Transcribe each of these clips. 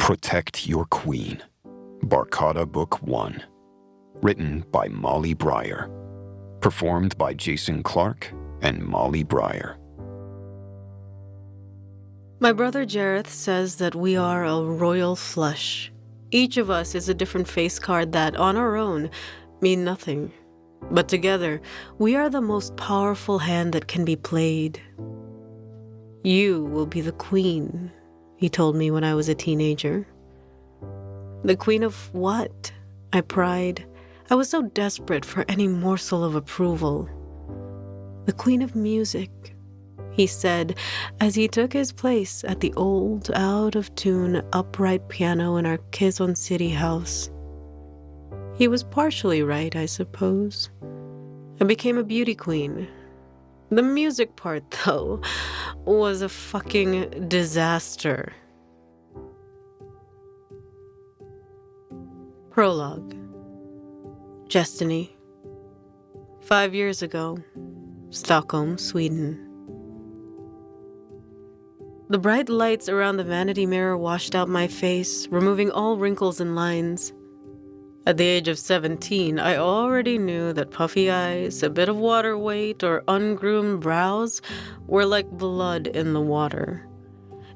Protect Your Queen, Barkada Book 1. Written by Molly Breyer. Performed by Jason Clark and Molly Breyer. My brother Jareth says that we are a royal flush. Each of us is a different face card that, on our own, mean nothing. But together, we are the most powerful hand that can be played. You will be the queen, he told me when I was a teenager. The queen of what? I pried. I was so desperate for any morsel of approval. The queen of music, he said, as he took his place at the old, out-of-tune, upright piano in our Quezon City house. He was partially right, I suppose. I became a beauty queen. The music part, though, was a fucking disaster. Prologue. Destiny. 5 years ago, Stockholm, Sweden. The bright lights around the vanity mirror washed out my face, removing all wrinkles and lines. At the age of 17, I already knew that puffy eyes, a bit of water weight, or ungroomed brows were like blood in the water.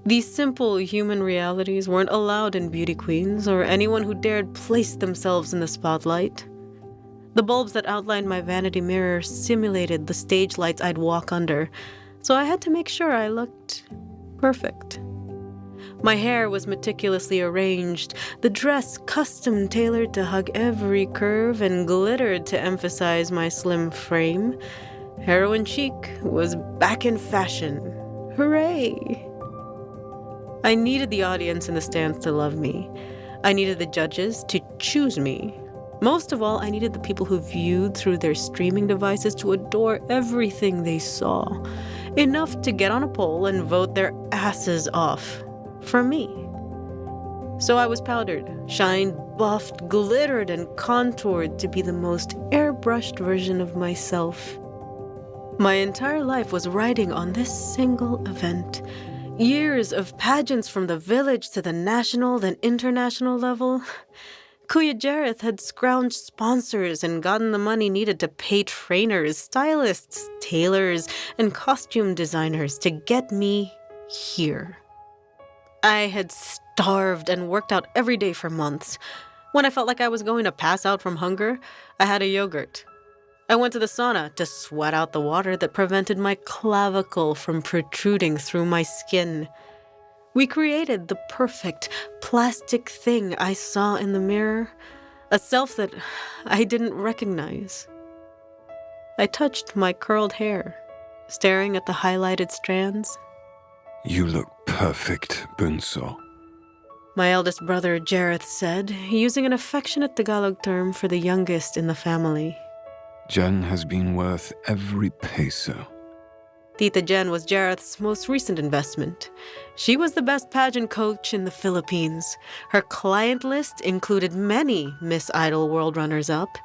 These simple human realities weren't allowed in beauty queens or anyone who dared place themselves in the spotlight. The bulbs that outlined my vanity mirror simulated the stage lights I'd walk under, so I had to make sure I looked perfect. My hair was meticulously arranged, the dress custom tailored to hug every curve and glittered to emphasize my slim frame. Heroin chic was back in fashion. Hooray! I needed the audience in the stands to love me. I needed the judges to choose me. Most of all, I needed the people who viewed through their streaming devices to adore everything they saw. Enough to get on a poll and vote their asses off. For me. So I was powdered, shined, buffed, glittered, and contoured to be the most airbrushed version of myself. My entire life was riding on this single event. Years of pageants from the village to the national, then international level. Kuya Jareth had scrounged sponsors and gotten the money needed to pay trainers, stylists, tailors, and costume designers to get me here. I had starved and worked out every day for months. When I felt like I was going to pass out from hunger, I had a yogurt. I went to the sauna to sweat out the water that prevented my clavicle from protruding through my skin. We created the perfect plastic thing I saw in the mirror, a self that I didn't recognize. I touched my curled hair, staring at the highlighted strands. You look perfect, Bunso. My eldest brother Jareth said, using an affectionate Tagalog term for the youngest in the family. Jen has been worth every peso. Tita Jen was Jareth's most recent investment. She was the best pageant coach in the Philippines. Her client list included many Miss Idol World runners-up.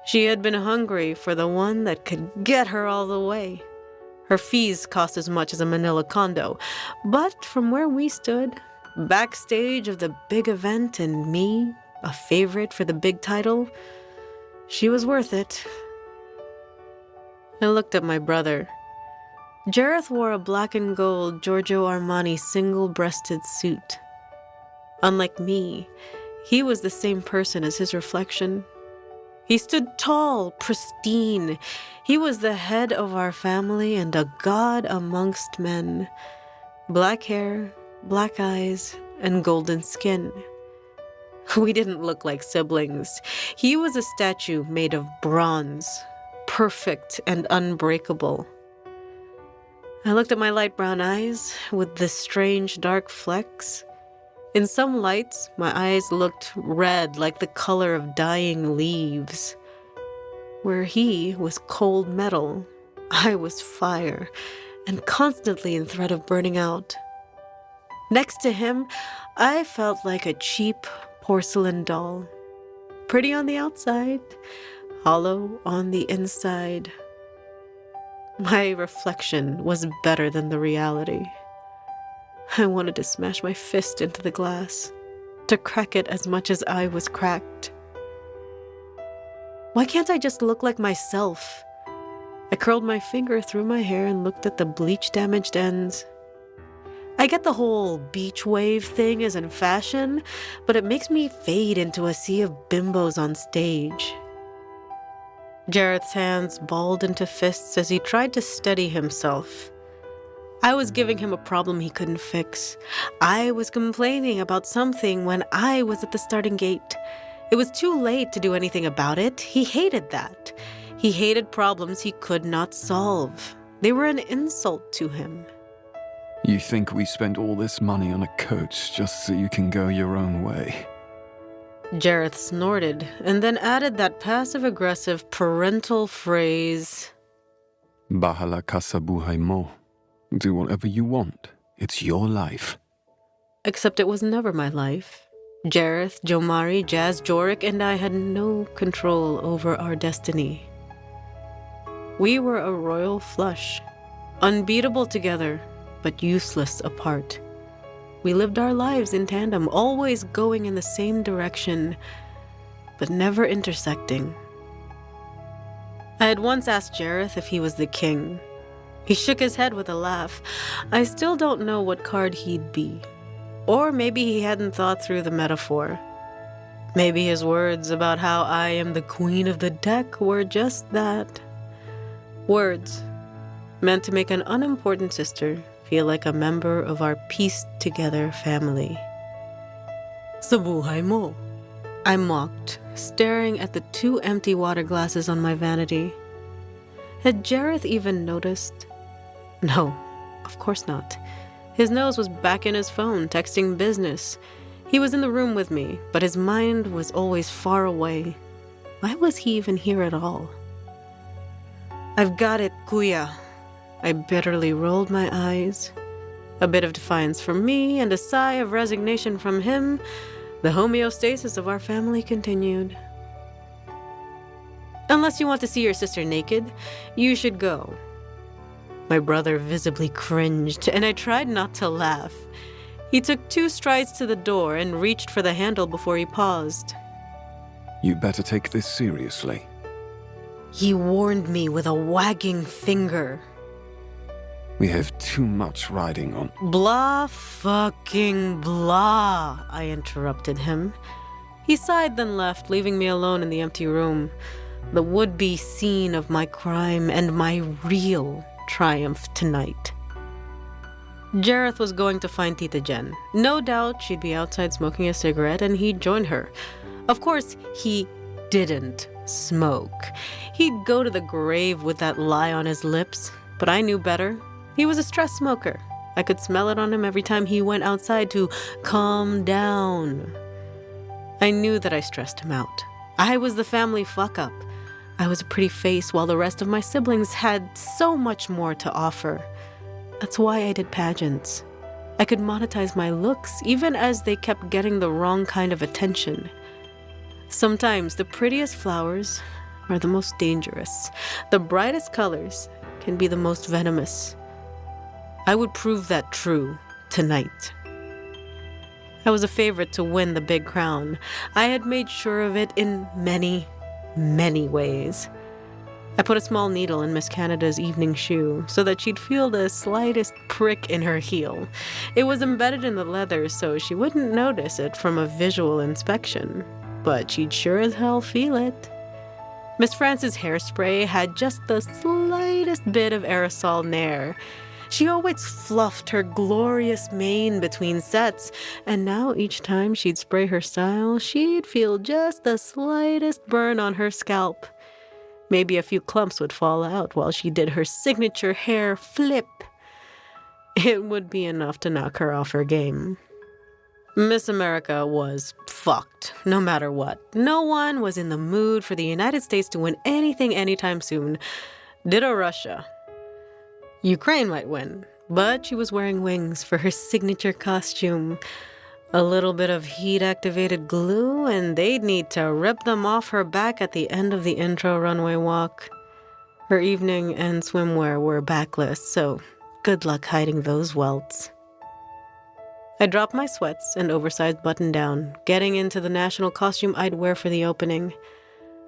She had been hungry for the one that could get her all the way. Her fees cost as much as a Manila condo, but from where we stood, backstage of the big event and me, a favorite for the big title, she was worth it. I looked at my brother. Jareth wore a black and gold Giorgio Armani single-breasted suit. Unlike me, he was the same person as his reflection. He stood tall, pristine. He was the head of our family and a god amongst men. Black hair, black eyes, and golden skin. We didn't look like siblings. He was a statue made of bronze, perfect and unbreakable. I looked at my light brown eyes with the strange dark flecks. In some lights, my eyes looked red like the color of dying leaves. Where he was cold metal, I was fire, and constantly in threat of burning out. Next to him, I felt like a cheap porcelain doll. Pretty on the outside, hollow on the inside. My reflection was better than the reality. I wanted to smash my fist into the glass. to crack it as much as I was cracked. Why can't I just look like myself? I curled my finger through my hair and looked at the bleach-damaged ends. I get the whole beach wave thing is in fashion, but it makes me fade into a sea of bimbos on stage. Jareth's hands balled into fists as he tried to steady himself. I was giving him a problem he couldn't fix. I was complaining about something when I was at the starting gate. It was too late to do anything about it. He hated that. He hated problems he could not solve. They were an insult to him. You think we spent all this money on a coach just so you can go your own way? Jareth snorted and then added that passive-aggressive parental phrase. Bahala kasabuhay mo. Do whatever you want. It's your life. Except it was never my life. Jareth, Jomari, Jazz, Jorik, and I had no control over our destiny. We were a royal flush, unbeatable together, but useless apart. We lived our lives in tandem, always going in the same direction, but never intersecting. I had once asked Jareth if he was the king. He shook his head with a laugh. I still don't know what card he'd be. Or maybe he hadn't thought through the metaphor. Maybe his words about how I am the queen of the deck were just that. Words meant to make an unimportant sister feel like a member of our pieced-together family. Sabuhay mo, I mocked, staring at the 2 empty water glasses on my vanity. Had Jareth even noticed? No, of course not. His nose was back in his phone, texting business. He was in the room with me, but his mind was always far away. Why was he even here at all? I've got it, Kuya. I bitterly rolled my eyes. A bit of defiance from me and a sigh of resignation from him. The homeostasis of our family continued. Unless you want to see your sister naked, you should go. My brother visibly cringed, and I tried not to laugh. He took 2 strides to the door and reached for the handle before he paused. You better take this seriously. He warned me with a wagging finger. We have too much riding on. Blah fucking blah, I interrupted him. He sighed then left, leaving me alone in the empty room. The would-be scene of my crime and my real triumph tonight. Jareth was going to find Tita Jen. No doubt she'd be outside smoking a cigarette and he'd join her. Of course, he didn't smoke. He'd go to the grave with that lie on his lips, but I knew better. He was a stress smoker. I could smell it on him every time he went outside to calm down. I knew that I stressed him out. I was the family fuck-up. I was a pretty face while the rest of my siblings had so much more to offer. That's why I did pageants. I could monetize my looks even as they kept getting the wrong kind of attention. Sometimes the prettiest flowers are the most dangerous. The brightest colors can be the most venomous. I would prove that true tonight. I was a favorite to win the big crown. I had made sure of it in many, many ways. I put a small needle in Miss Canada's evening shoe so that she'd feel the slightest prick in her heel. It was embedded in the leather so she wouldn't notice it from a visual inspection, but she'd sure as hell feel it. Miss France's hairspray had just the slightest bit of aerosol nair. She always fluffed her glorious mane between sets, and now each time she'd spray her style, she'd feel just the slightest burn on her scalp. Maybe a few clumps would fall out while she did her signature hair flip. It would be enough to knock her off her game. Miss America was fucked, no matter what. No one was in the mood for the United States to win anything anytime soon. Ditto Russia. Ukraine might win, but she was wearing wings for her signature costume. A little bit of heat-activated glue, and they'd need to rip them off her back at the end of the intro runway walk. Her evening and swimwear were backless, so good luck hiding those welts. I dropped my sweats and oversized button-down, getting into the national costume I'd wear for the opening.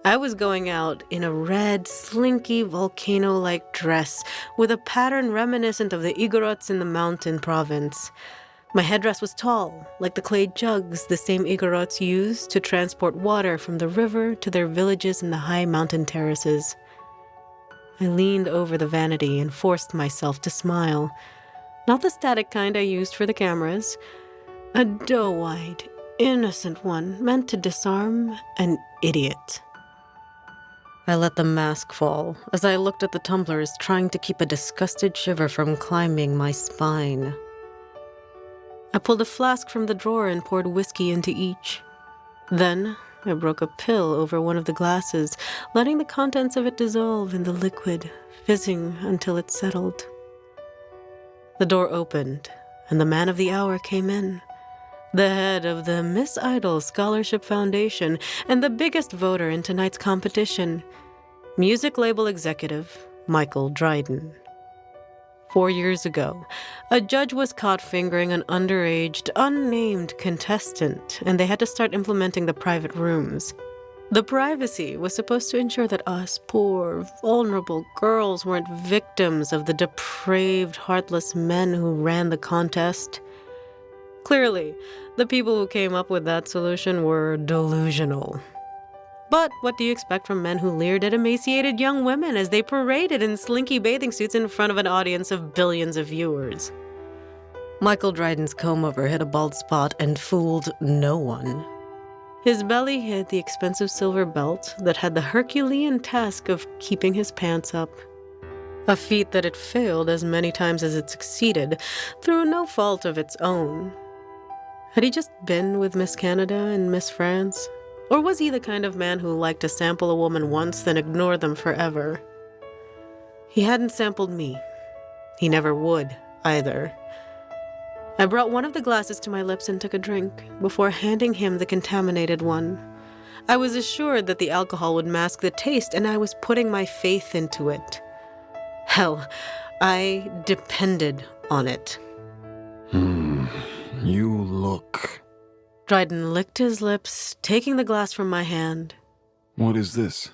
I was going out in a red, slinky, volcano-like dress with a pattern reminiscent of the Igorots in the mountain province. My headdress was tall, like the clay jugs the same Igorots used to transport water from the river to their villages in the high mountain terraces. I leaned over the vanity and forced myself to smile. Not the static kind I used for the cameras. A doe-eyed, innocent one meant to disarm an idiot. I let the mask fall as I looked at the tumblers, trying to keep a disgusted shiver from climbing my spine. I pulled a flask from the drawer and poured whiskey into each. Then I broke a pill over one of the glasses, letting the contents of it dissolve in the liquid, fizzing until it settled. The door opened, and the man of the hour came in. The head of the Miss Idol Scholarship Foundation and the biggest voter in tonight's competition, music label executive Michael Dryden. 4 years ago, a judge was caught fingering an underage, unnamed contestant, and they had to start implementing the private rooms. The privacy was supposed to ensure that us poor, vulnerable girls weren't victims of the depraved, heartless men who ran the contest. Clearly, the people who came up with that solution were delusional. But what do you expect from men who leered at emaciated young women as they paraded in slinky bathing suits in front of an audience of billions of viewers? Michael Dryden's comb-over hit a bald spot and fooled no one. His belly hid the expensive silver belt that had the Herculean task of keeping his pants up. A feat that it failed as many times as it succeeded, through no fault of its own. Had he just been with Miss Canada and Miss France? Or was he the kind of man who liked to sample a woman once, then ignore them forever? He hadn't sampled me. He never would, either. I brought one of the glasses to my lips and took a drink, before handing him the contaminated one. I was assured that the alcohol would mask the taste, and I was putting my faith into it. Hell, I depended on it. You look... Dryden licked his lips, taking the glass from my hand. What is this?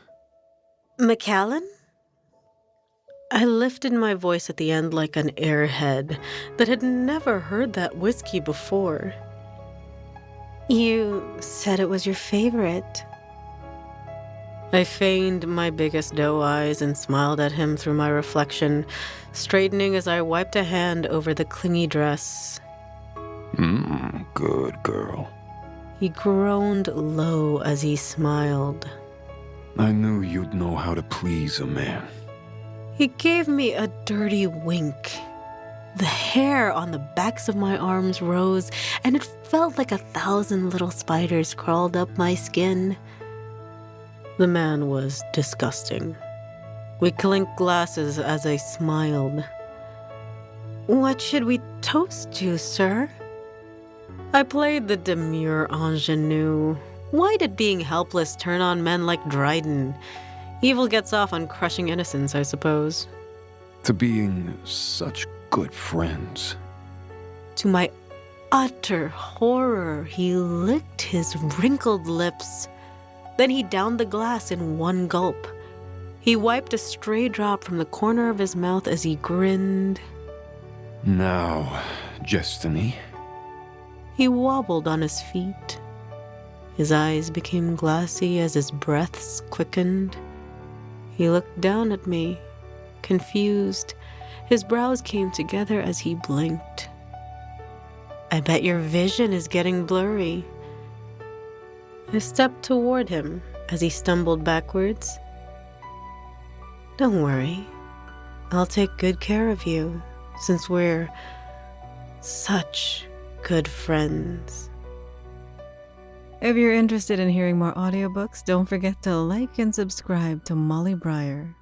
Macallan? I lifted my voice at the end like an airhead that had never heard that whiskey before. You said it was your favorite. I feigned my biggest doe eyes and smiled at him through my reflection, straightening as I wiped a hand over the clingy dress. Good girl. He groaned low as he smiled. I knew you'd know how to please a man. He gave me a dirty wink. The hair on the backs of my arms rose, and it felt like 1,000 little spiders crawled up my skin. The man was disgusting. We clinked glasses as I smiled. What should we toast to, sir? I played the demure ingenue. Why did being helpless turn on men like Dryden? Evil gets off on crushing innocence, I suppose. To being such good friends. To my utter horror, he licked his wrinkled lips. Then he downed the glass in one gulp. He wiped a stray drop from the corner of his mouth as he grinned. Now, Destiny. He wobbled on his feet. His eyes became glassy as his breaths quickened. He looked down at me, confused. His brows came together as he blinked. I bet your vision is getting blurry. I stepped toward him as he stumbled backwards. Don't worry. I'll take good care of you, since we're such good friends. If you're interested in hearing more audiobooks, don't forget to like and subscribe to Molly Breyer.